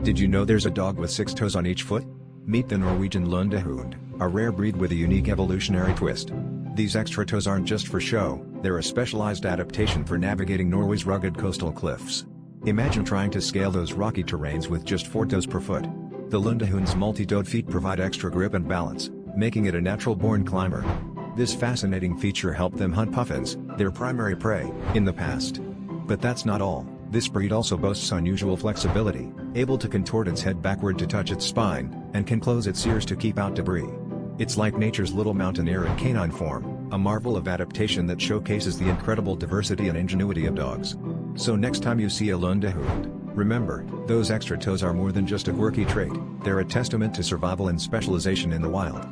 Did you know there's a dog with 6 toes on each foot? Meet the Norwegian Lundehund, a rare breed with a unique evolutionary twist. These extra toes aren't just for show, they're a specialized adaptation for navigating Norway's rugged coastal cliffs. Imagine trying to scale those rocky terrains with just 4 toes per foot. The Lundehund's multi-toed feet provide extra grip and balance, making it a natural-born climber. This fascinating feature helped them hunt puffins, their primary prey, in the past. But that's not all. This breed also boasts unusual flexibility, able to contort its head backward to touch its spine, and can close its ears to keep out debris. It's like nature's little mountaineer in canine form, a marvel of adaptation that showcases the incredible diversity and ingenuity of dogs. So next time you see a Lundehund, remember, those extra toes are more than just a quirky trait, they're a testament to survival and specialization in the wild.